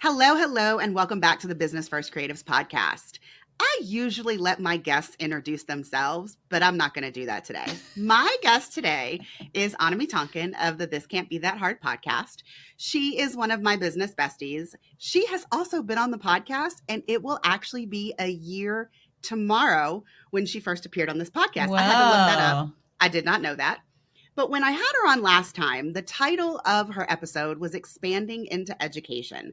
Hello, hello, and welcome back to the Business First Creatives podcast. I usually let my guests introduce themselves, but I'm not going to do that today. My guest today is Annemie Tonken of the This Can't Be That Hard podcast. She is one of my business besties. She has also been on the podcast, and it will actually be a year tomorrow when she first appeared on this podcast. Wow. I had to look that up. I did not know that. But when I had her on last time, the title of her episode was Expanding into Education.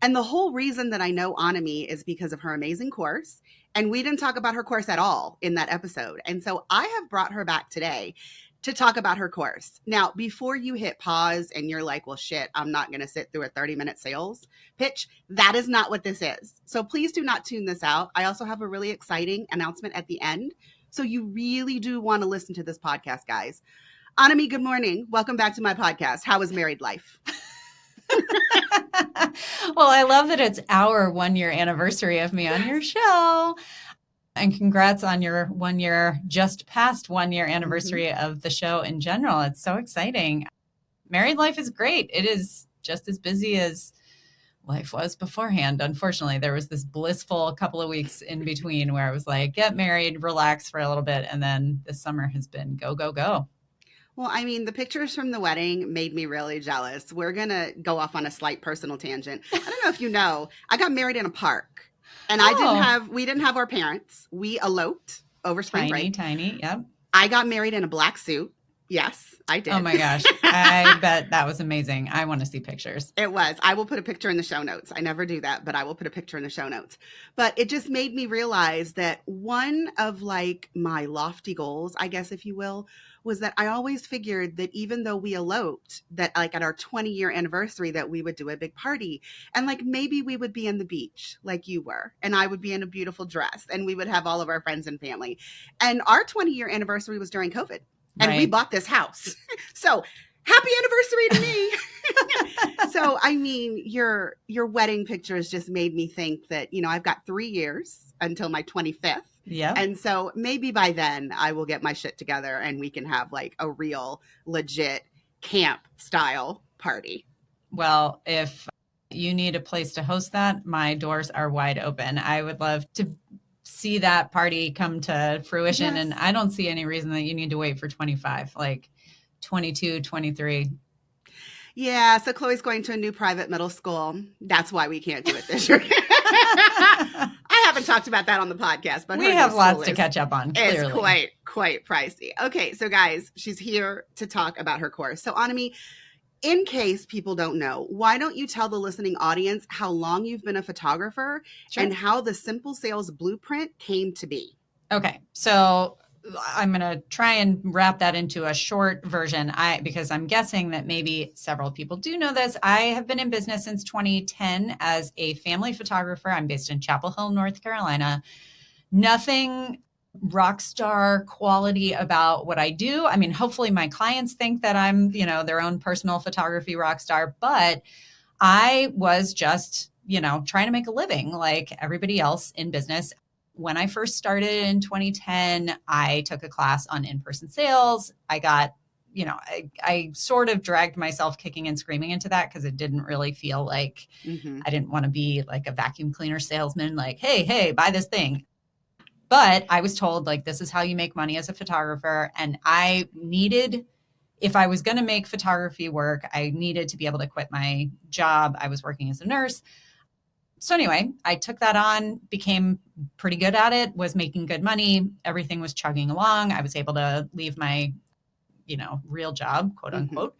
And the whole reason that I know Annemie is because of her amazing course. And we didn't talk about her course at all in that episode. And so I have brought her back today to talk about her course. Now, before you hit pause and you're like, well, shit, I'm not going to sit through a 30-minute sales pitch. That is not what this is. So please do not tune this out. I also have a really exciting announcement at the end. So you really do want to listen to this podcast, guys. Annemie, good morning. Welcome back to my podcast. How is married life? Well, I love that it's our 1-year anniversary of me on your show. And congrats on your 1 year, just past 1 year anniversary of the show in general. It's so exciting. Married life is great. It is just as busy as life was beforehand. Unfortunately, there was this blissful couple of weeks in between where I was like, get married, relax for a little bit. And then this summer has been go, go, go. Well, I mean, the pictures from the wedding made me really jealous. We're going to go off on a slight personal tangent. I don't know if you know, I got married in a park and we didn't have our parents. We eloped over spring break. Tiny. Yep. I got married in a black suit. Yes, I did. Oh my gosh. I bet that was amazing. I want to see pictures. It was. I will put a picture in the show notes. I never do that, but I will put a picture in the show notes. But it just made me realize that one of like my lofty goals, I guess, if you will, was that I always figured that even though we eloped, that like at our 20-year anniversary, that we would do a big party and like maybe we would be in the beach like you were, and I would be in a beautiful dress and we would have all of our friends and family. And our 20-year anniversary was during COVID. And we bought this house. So happy anniversary to me. So, I mean, your wedding pictures just made me think that, you know, I've got 3 years until my 25th. Yeah. And so maybe by then I will get my shit together and we can have like a real legit camp style party. Well, if you need a place to host that, my doors are wide open. I would love to see that party come to fruition. Yes. And I don't see any reason that you need to wait for 25, like 22, 23. Yeah. So Chloe's going to a new private middle school. That's why we can't do it this year. I haven't talked about that on the podcast, but we have lots to catch up on. Clearly. It's quite pricey. Okay. So guys, she's here to talk about her course. So Annemie, in case people don't know, why don't you tell the listening audience how long you've been a photographer and how the Simple Sales Blueprint came to be? Okay. So I'm going to try and wrap that into a short version because I'm guessing that maybe several people do know this. I have been in business since 2010 as a family photographer. I'm based in Chapel Hill, North Carolina. Nothing rock star quality about what I do. I mean, hopefully my clients think that I'm, you know, their own personal photography rock star, but I was just, you know, trying to make a living like everybody else in business. When I first started in 2010, I took a class on in-person sales. I got, you know, I sort of dragged myself kicking and screaming into that because it didn't really feel like I didn't want to be like a vacuum cleaner salesman, like, hey, buy this thing. But I was told, like, this is how you make money as a photographer. And I needed, if I was going to make photography work, I needed to be able to quit my job. I was working as a nurse. So anyway, I took that on, became pretty good at it, was making good money. Everything was chugging along. I was able to leave my, you know, real job, quote unquote.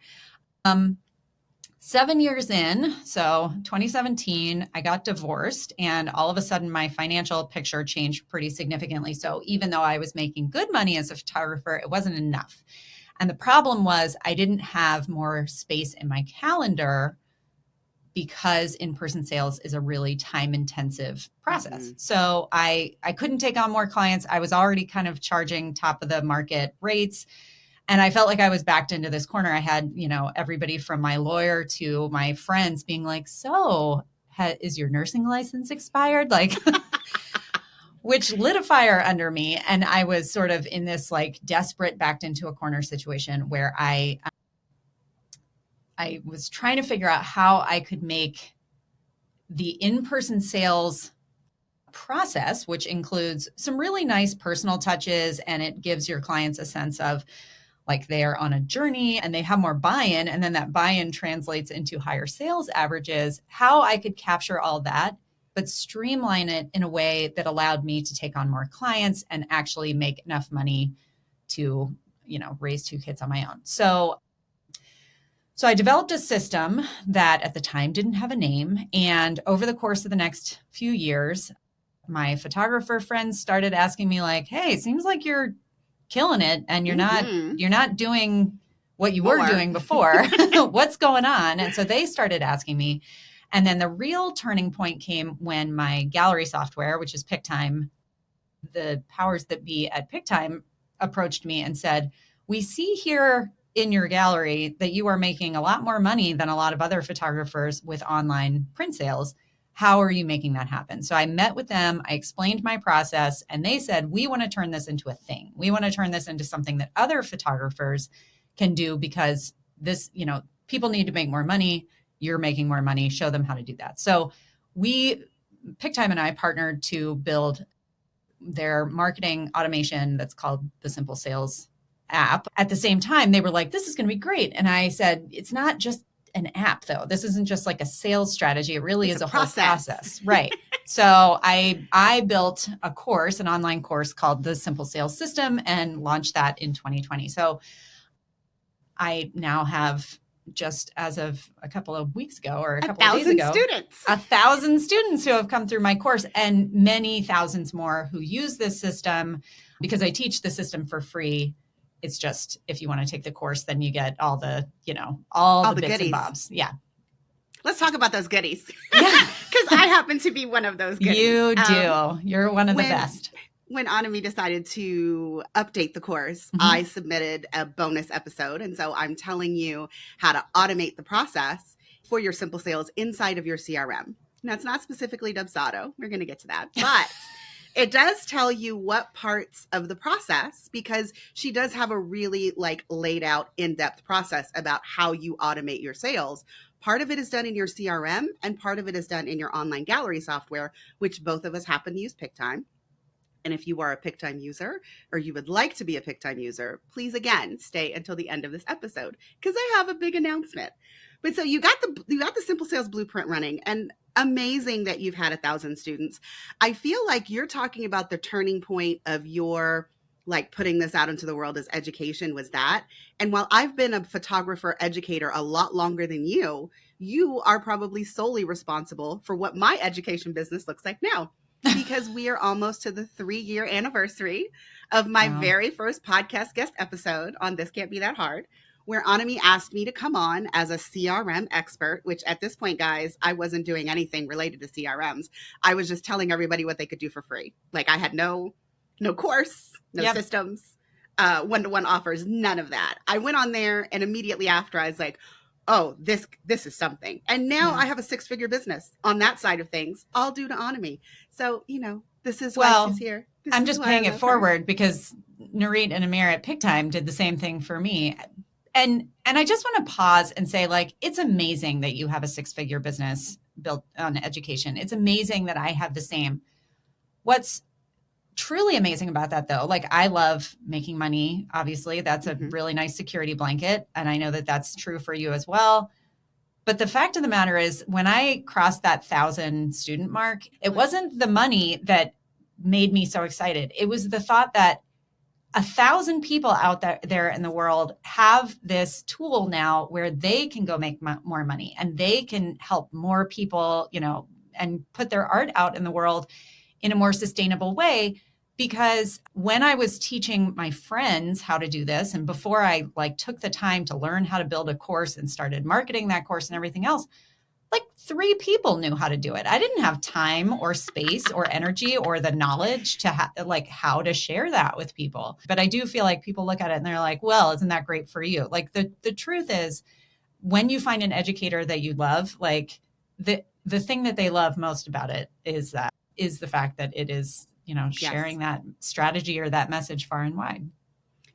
7 years in, so 2017, I got divorced and all of a sudden my financial picture changed pretty significantly. So even though I was making good money as a photographer, it wasn't enough. And the problem was I didn't have more space in my calendar because in-person sales is a really time-intensive process. So I couldn't take on more clients. I was already kind of charging top of the market rates. And I felt like I was backed into this corner. I had, you know, everybody from my lawyer to my friends being like, so is your nursing license expired? Like, which lit a fire under me. And I was sort of in this like desperate backed into a corner situation where I was trying to figure out how I could make the in-person sales process, which includes some really nice personal touches, and it gives your clients a sense of like they're on a journey and they have more buy-in, and then that buy-in translates into higher sales averages, how I could capture all that, but streamline it in a way that allowed me to take on more clients and actually make enough money to, raise 2 kids on my own. So I developed a system that at the time didn't have a name. And over the course of the next few years, my photographer friends started asking me like, hey, it seems like you're killing it and you're not doing what you were doing before. What's going on? And so they started asking me. And then the real turning point came when my gallery software, which is Pic-Time, the powers that be at Pic-Time approached me and said, we see here in your gallery that you are making a lot more money than a lot of other photographers with online print sales. How are you making that happen? So I met with them, I explained my process, and they said, we want to turn this into a thing. We want to turn this into something that other photographers can do because this, people need to make more money. You're making more money. Show them how to do that. So Pic-Time and I partnered to build their marketing automation that's called the Simple Sales app. At the same time, they were like, this is going to be great. And I said, it's not just an app though. This isn't just like a sales strategy. It really is a whole process. Right. So I built a course, an online course called the Simple Sales System, and launched that in 2020. So I now have, just as of a couple of weeks ago or a couple of days ago, 1,000 students who have come through my course, and many thousands more who use this system because I teach the system for free. It's just, if you want to take the course, then you get all the, all the bits goodies and bobs. Yeah. Let's talk about those goodies. Yeah. Because I happen to be one of those goodies. You do. You're one of the best. When Annemie decided to update the course, I submitted a bonus episode. And so I'm telling you how to automate the process for your simple sales inside of your CRM. Now, it's not specifically Dubsado. We're going to get to that. But it does tell you what parts of the process, because she does have a really laid out in-depth process about how you automate your sales. Part of it is done in your CRM and part of it is done in your online gallery software, which both of us happen to use Pic-Time. And if you are a Pic-Time user or you would like to be a Pic-Time user, please, again, stay until the end of this episode because I have a big announcement. But so you got the Simple Sales Blueprint running, and amazing that you've had 1,000 students. I feel like you're talking about the turning point of your putting this out into the world as education was that. And while I've been a photographer educator a lot longer than you are probably solely responsible for what my education business looks like now. Because we are almost to the 3-year anniversary of my very first podcast guest episode on This Can't Be That Hard, where Annemie asked me to come on as a CRM expert, which at this point, guys, I wasn't doing anything related to CRMs. I was just telling everybody what they could do for free. I had no course, no systems, one-to-one offers, none of that. I went on there, and immediately after, I was like, oh, this is something. And now I have a 6-figure business on that side of things, all due to Annemie. So, this is why she's here. I'm just paying it forward because Nurit and Amir at Pic-Time did the same thing for me. And I just want to pause and say, it's amazing that you have a 6-figure business built on education. It's amazing that I have the same. What's truly amazing about that, though, I love making money. Obviously, that's a really nice security blanket. And I know that that's true for you as well. But the fact of the matter is, when I crossed that 1,000 student mark, it wasn't the money that made me so excited. It was the thought that 1,000 people out there in the world have this tool now where they can go make more money and they can help more people, and put their art out in the world in a more sustainable way. Because when I was teaching my friends how to do this, and before I took the time to learn how to build a course and started marketing that course and everything else, 3 people knew how to do it. I didn't have time or space or energy or the knowledge to how to share that with people. But I do feel like people look at it and they're like, well, isn't that great for you? The truth is, when you find an educator that you love, the thing that they love most about it is the fact that it is, sharing that strategy or that message far and wide.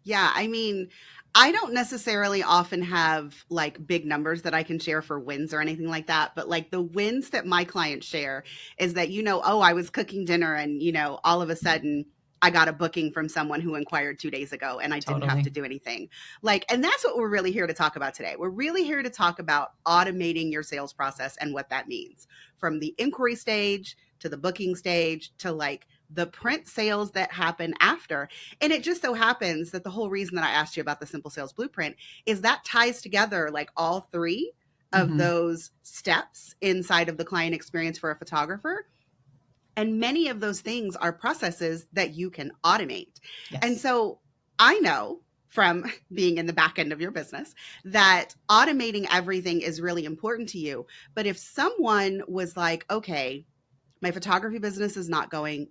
Yeah. I mean, I don't necessarily often have like big numbers that I can share for wins or anything like that. But like the wins that my clients share is that, oh, I was cooking dinner and, all of a sudden I got a booking from someone who inquired 2 days ago and I didn't have to Totally. do anything. Like, and that's what we're really here to talk about today. We're really here to talk about automating your sales process and what that means from the inquiry stage to the booking stage to like the print sales that happen after. And it just so happens that the whole reason that I asked you about the Simple Sales Blueprint is that ties together like all three of Hmm. those steps inside of the client experience for a photographer. And many of those things are processes that you can automate. And Yes. so I know from being in the back end of your business that automating everything is really important to you. But if someone was like, okay, my photography business is not going,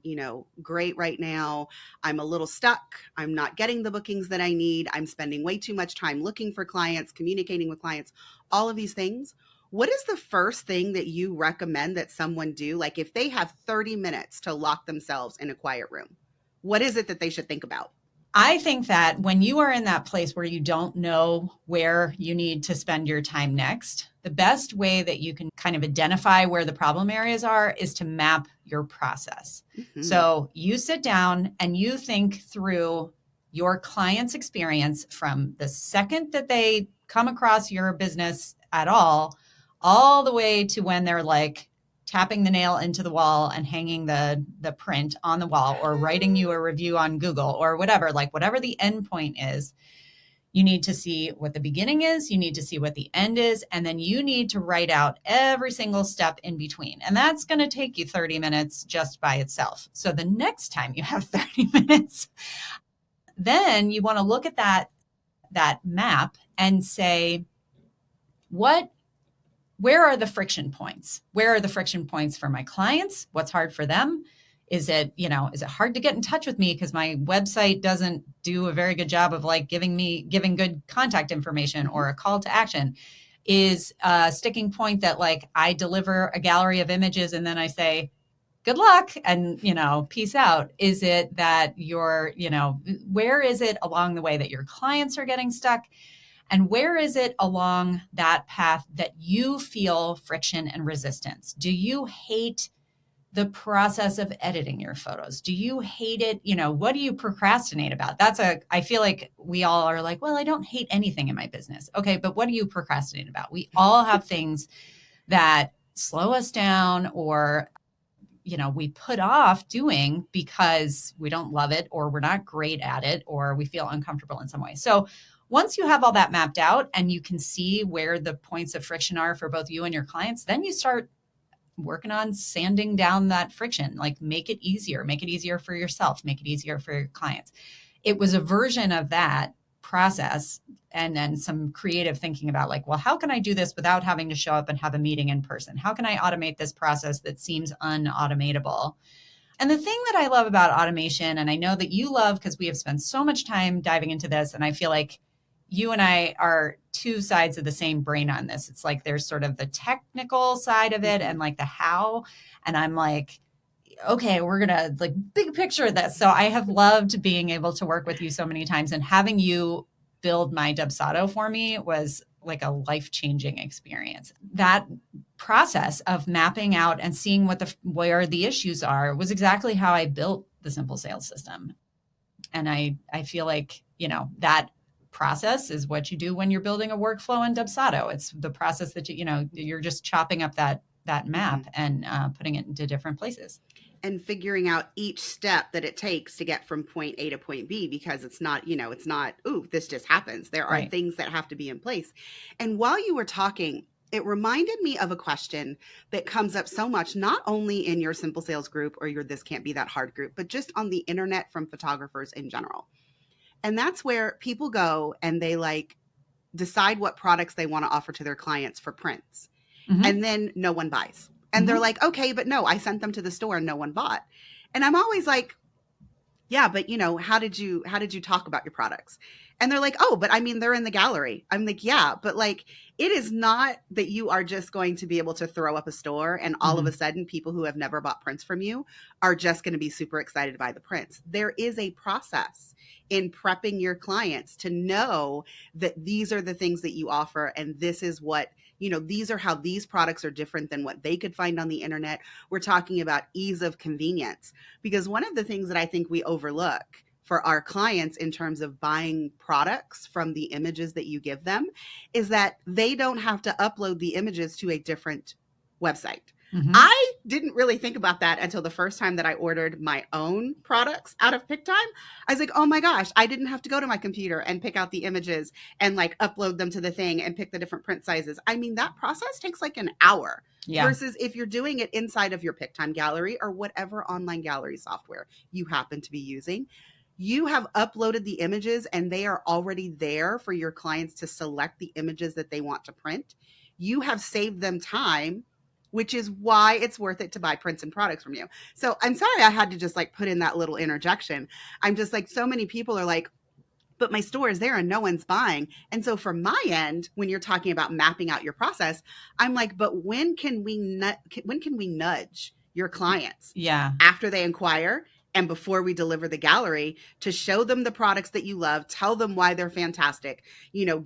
great right now. I'm a little stuck. I'm not getting the bookings that I need. I'm spending way too much time looking for clients, communicating with clients, all of these things. What is the first thing that you recommend that someone do? Like if they have 30 minutes to lock themselves in a quiet room, what is it that they should think about? I think that when you are in that place where you don't know where you need to spend your time next, the best way that you can kind of identify where the problem areas are is to map your process. Mm-hmm. So you sit down and you think through your client's experience from the second that they come across your business at all the way to when they're like, tapping the nail into the wall and hanging the print on the wall or writing you a review on Google or whatever, like whatever the end point is, you need to see what the beginning is, you need to see what the end is, and then you need to write out every single step in between. And that's going to take you 30 minutes just by itself. So the next time you have 30 minutes, then you want to look at that map and say, what where are the friction points? Where are the friction points for my clients? What's hard for them? Is it hard to get in touch with me because my website doesn't do a very good job of like giving good contact information Mm-hmm. or a call to action? Is a sticking point that like I deliver a gallery of images and then I say, good luck and, peace out? Is it that where is it along the way that your clients are getting stuck? And where is it along that path that you feel friction and resistance? Do you hate the process of editing your photos? Do you hate it? What do you procrastinate about? I feel like we all are like, well, I don't hate anything in my business. Okay, but what do you procrastinate about? We all have things that slow us down or we put off doing because we don't love it or we're not great at it or we feel uncomfortable in some way. So once you have all that mapped out and you can see where the points of friction are for both you and your clients, then you start working on sanding down that friction. Like make it easier for yourself, make it easier for your clients. It was a version of that process and then some creative thinking about like, well, how can I do this without having to show up and have a meeting in person? How can I automate this process that seems unautomatable? And the thing that I love about automation, and I know that you love because we have spent so much time diving into this, and I feel like you and I are two sides of the same brain on this. It's like there's sort of the technical side of it Mm-hmm. and like the how. And I'm like, okay, we're going to like big picture this. So I have loved being able to work with you so many times, and having you build my Dubsado for me was like a life-changing experience. That process of mapping out and seeing where the issues are was exactly how I built the Simple Sales system. And I feel like, that process is what you do when you're building a workflow in Dubsado. It's the process that you're just chopping up that Mm-hmm. map and putting it into different places. And figuring out each step that it takes to get from point A to point B, because it's not, ooh, this just happens. There are Right. things that have to be in place. And while you were talking, it reminded me of a question that comes up so much, not only in your Simple Sales group or your This Can't Be That Hard group, but just on the internet from photographers in general. And that's where people go and they like decide what products they want to offer to their clients for prints. Mm-hmm. And then no one buys. And they're Mm-hmm. like, okay, but no, I sent them to the store and no one bought. And I'm always like, yeah, but how did you talk about your products? And they're like, oh, but I mean, they're in the gallery. I'm like, yeah, but like, it is not that you are just going to be able to throw up a store and all of a Mhm. sudden people who have never bought prints from you are just going to be super excited by the prints. There is a process in prepping your clients to know that these are the things that you offer and this is what, these are how these products are different than what they could find on the internet. We're talking about ease of convenience. Because one of the things that I think we overlook for our clients in terms of buying products from the images that you give them is that they don't have to upload the images to a different website. Mhm. I didn't really think about that until the first time that I ordered my own products out of Pic-Time. I was like, oh my gosh, I didn't have to go to my computer and pick out the images and like upload them to the thing and pick the different print sizes. I mean, that process takes like an hour Yeah. versus if you're doing it inside of your Pic-Time gallery or whatever online gallery software you happen to be using. You have uploaded the images and they are already there for your clients to select the images that they want to print. You have saved them time, which is why it's worth it to buy prints and products from you. So I'm sorry I had to just like put in that little interjection. I'm just like, so many people are like, but my store is there and no one's buying. And so from my end, when you're talking about mapping out your process, I'm like, but when can we nudge your clients Yeah. after they inquire and before we deliver the gallery to show them the products that you love, tell them why they're fantastic,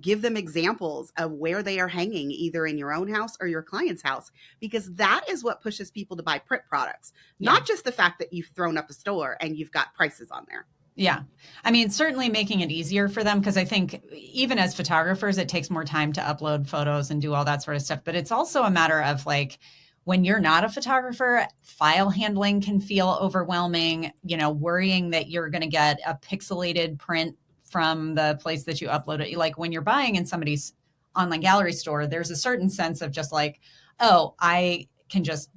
give them examples of where they are hanging either in your own house or your client's house, because that is what pushes people to buy print products, Yeah. not just the fact that you've thrown up a store and you've got prices on there. Yeah. I mean, certainly making it easier for them because I think even as photographers, it takes more time to upload photos and do all that sort of stuff. But it's also a matter of like, when you're not a photographer, file handling can feel overwhelming, worrying that you're going to get a pixelated print from the place that you upload it. Like when you're buying in somebody's online gallery store, there's a certain sense of just like, oh, I can just,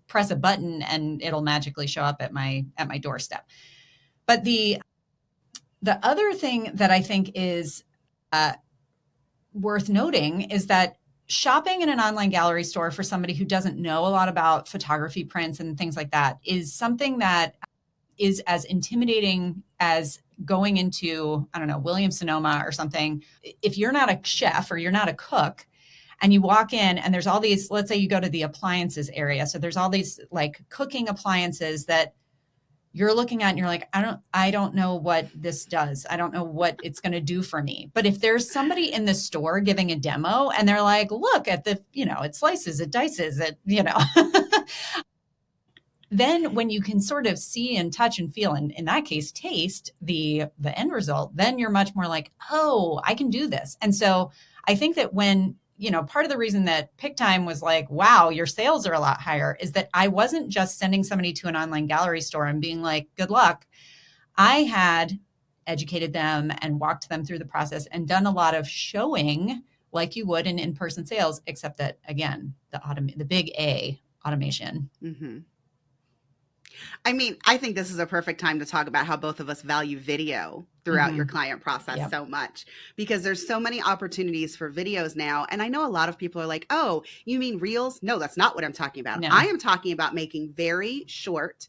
press a button and it'll magically show up at my doorstep. But the other thing that I think is uh, worth noting is that shopping in an online gallery store for somebody who doesn't know a lot about photography prints and things like that is something that is as intimidating as going into, I don't know, Williams Sonoma or something. If you're not a chef or you're not a cook, and you walk in and there's all these, let's say you go to the appliances area. So there's all these like cooking appliances that you're looking at and you're like, I don't know what this does. I don't know what it's going to do for me. But if there's somebody in the store giving a demo and they're like, look at the, it slices, it dices, then when you can sort of see and touch and feel, and in that case, taste the end result, then you're much more like, oh, I can do this. And so I think that when, part of the reason that Pic-Time was like, wow, your sales are a lot higher is that I wasn't just sending somebody to an online gallery store and being like, good luck. I had educated them and walked them through the process and done a lot of showing like you would in in-person sales, except that again, the big A, automation. Mm-hmm. I mean, I think this is a perfect time to talk about how both of us value video throughout your Mm-hmm. client process Yep. so much, because there's so many opportunities for videos now. And I know a lot of people are like, oh, you mean reels? No, that's not what I'm talking about. I No. am talking about making very short,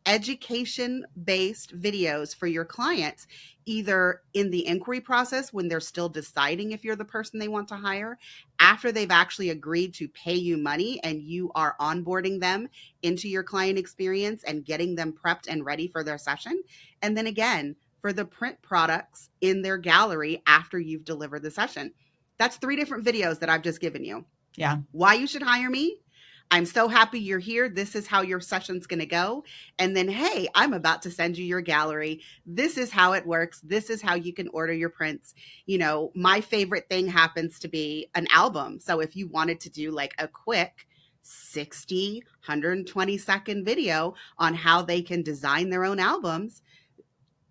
education based videos for your clients, either in the inquiry process when they're still deciding if you're the person they want to hire, after they've actually agreed to pay you money and you are onboarding them into your client experience and getting them prepped and ready for their session. And then again, for the print products in their gallery after you've delivered the session. That's 3 different videos that I've just given you. Yeah. Why you should hire me. I'm so happy you're here. This is how your session's going to go. And then, hey, I'm about to send you your gallery. This is how it works. This is how you can order your prints. My favorite thing happens to be an album. So if you wanted to do like a quick 60, 120-second video on how they can design their own albums,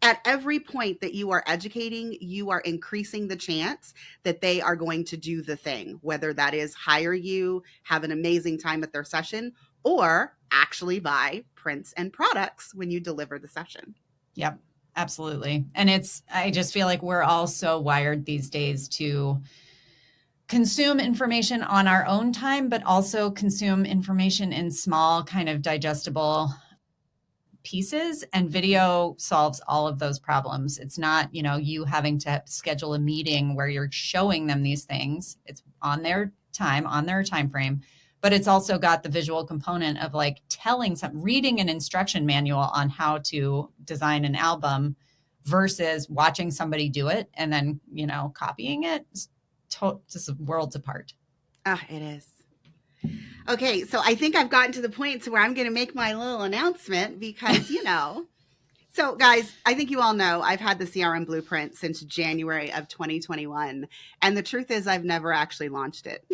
at every point that you are educating, you are increasing the chance that they are going to do the thing, whether that is hire you, have an amazing time at their session, or actually buy prints and products when you deliver the session. Yep. Absolutely. And I just feel like we're all so wired these days to consume information on our own time, but also consume information in small, kind of digestible pieces, and video solves all of those problems. It's not, you having to schedule a meeting where you're showing them these things. It's on their time frame, but it's also got the visual component of like reading an instruction manual on how to design an album versus watching somebody do it and then, copying it. Just worlds apart. Ah, it is. Okay, so I think I've gotten to the point to where I'm going to make my little announcement because, So, guys, I think you all know I've had the CRM blueprint since January of 2021. And the truth is, I've never actually launched it.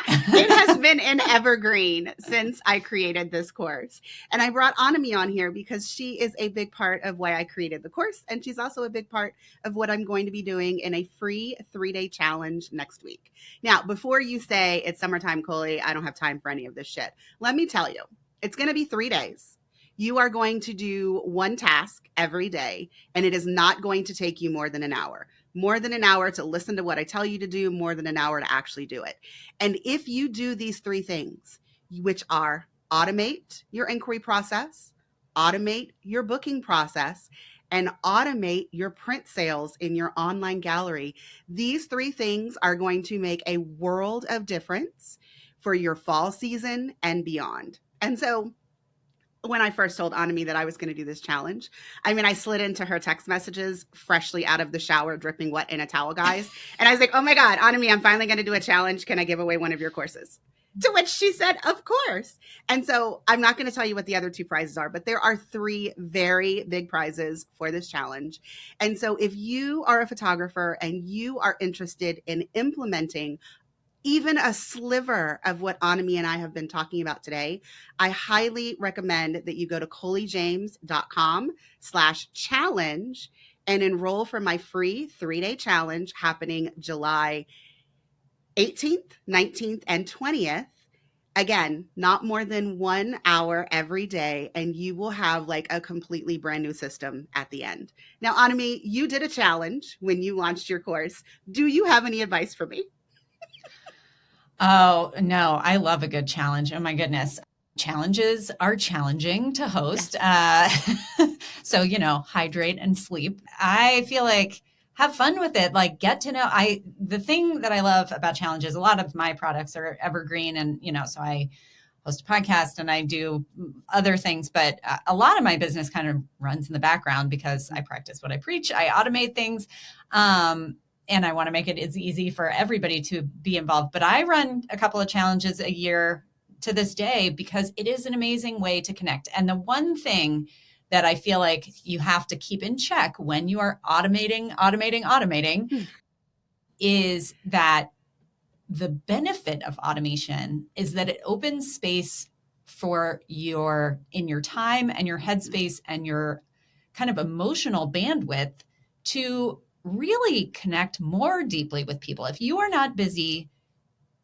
It has been an evergreen since I created this course. And I brought Annemie on here because she is a big part of why I created the course. And she's also a big part of what I'm going to be doing in a free 3-day challenge next week. Now, before you say it's summertime, Colie, I don't have time for any of this shit. Let me tell you, it's going to be 3 days. You are going to do one task every day, and it is not going to take you more than an hour. More than an hour to listen to what I tell you to do, more than an hour to actually do it. And if you do these 3 things, which are automate your inquiry process, automate your booking process, and automate your print sales in your online gallery, these 3 things are going to make a world of difference for your fall season and beyond. And so when I first told Annemie that I was going to do this challenge, I slid into her text messages freshly out of the shower, dripping wet in a towel, guys. And I was like, oh my God, Annemie, I'm finally going to do a challenge. Can I give away one of your courses? To which she said, of course. And so I'm not going to tell you what the other 2 prizes are, but there are 3 very big prizes for this challenge. And so if you are a photographer and you are interested in implementing even a sliver of what Annemie and I have been talking about today, I highly recommend that you go to coliejames.com/challenge and enroll for my free 3-day challenge happening July 18th, 19th, and 20th. Again, not more than 1 hour every day, and you will have like a completely brand new system at the end. Now, Annemie, you did a challenge when you launched your course. Do you have any advice for me? Oh, no, I love a good challenge. Oh my goodness. Challenges are challenging to host. Yes. So, hydrate and sleep. I feel like have fun with it. Like get to know, the thing that I love about challenges, a lot of my products are evergreen and, so I host a podcast and I do other things, but a lot of my business kind of runs in the background because I practice what I preach. I automate things. And I want to make it as easy for everybody to be involved. But I run a couple of challenges a year to this day because it is an amazing way to connect. And the one thing that I feel like you have to keep in check when you are automating is that the benefit of automation is that it opens space for in your time and your headspace and your kind of emotional bandwidth to really connect more deeply with people. If you are not busy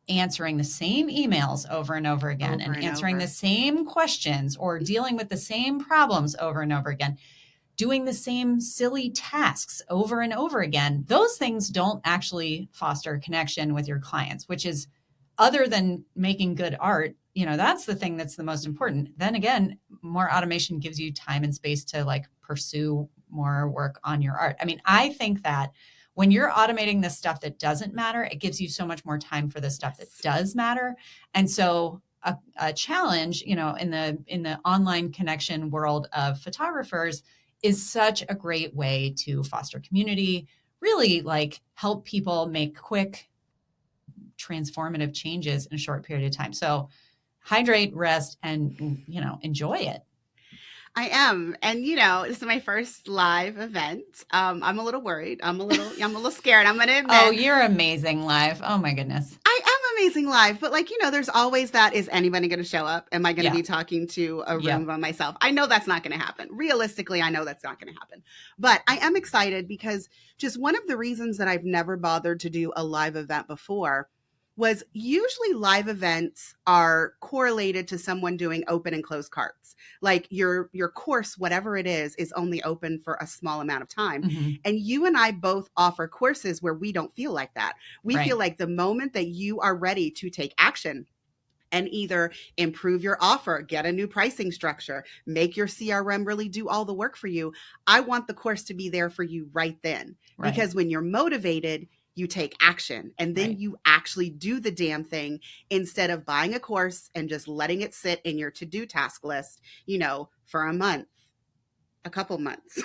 answering the same emails over and over again and answering the same questions or dealing with the same problems over and over again, doing the same silly tasks over and over again, those things don't actually foster connection with your clients, which is, other than making good art, that's the thing that's the most important. Then again, more automation gives you time and space to like pursue more work on your art. I think that when you're automating the stuff that doesn't matter, it gives you so much more time for the stuff that does matter. And so a challenge, in the online connection world of photographers is such a great way to foster community, really like help people make quick, transformative changes in a short period of time. So hydrate, rest, and, enjoy it. I am. And this is my first live event. I'm a little worried. I'm a little scared. I'm going to admit. Oh, you're amazing live. Oh my goodness. I am amazing live, but there's always that, is anybody going to show up? Am I going to be talking to a room by myself? I know that's not going to happen. Realistically, I know that's not going to happen, but I am excited because just one of the reasons that I've never bothered to do a live event before was usually live events are correlated to someone doing open and closed carts. Like your course, whatever it is only open for a small amount of time. Mm-hmm. And you and I both offer courses where we don't feel like that. We feel like the moment that you are ready to take action, and either improve your offer, get a new pricing structure, make your CRM really do all the work for you. I want the course to be there for you right then. Right. Because when you're motivated, you take action and then Right. you actually do the damn thing instead of buying a course and just letting it sit in your to-do task list, for a month, a couple months.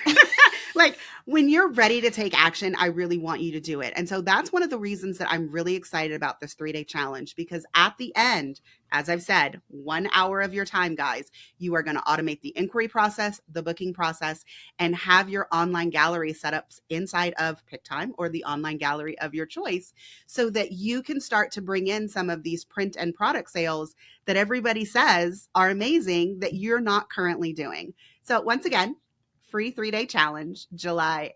Like, when you're ready to take action, I really want you to do it. And so that's one of the reasons that I'm really excited about this 3-day challenge, because at the end, as I've said, 1 hour of your time, guys, you are going to automate the inquiry process, the booking process, and have your online gallery setups inside of Pic-Time or the online gallery of your choice, so that you can start to bring in some of these print and product sales that everybody says are amazing that you're not currently doing. So once again, free 3-day challenge, July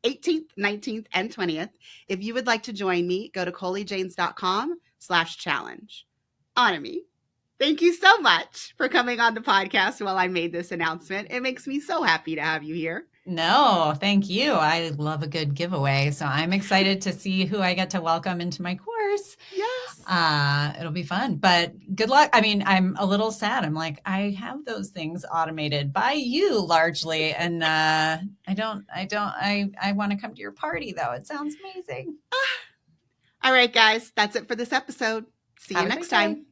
18th, 19th, and 20th. If you would like to join me, go to coliejames.com/challenge. Annemie, thank you so much for coming on the podcast while I made this announcement. It makes me so happy to have you here. No, thank you. I love a good giveaway. So I'm excited to see who I get to welcome into my course. Yes. It'll be fun, but good luck. I mean, I'm a little sad. I'm like, I have those things automated by you largely. And I want to come to your party though. It sounds amazing. All right, guys, that's it for this episode. See you next time.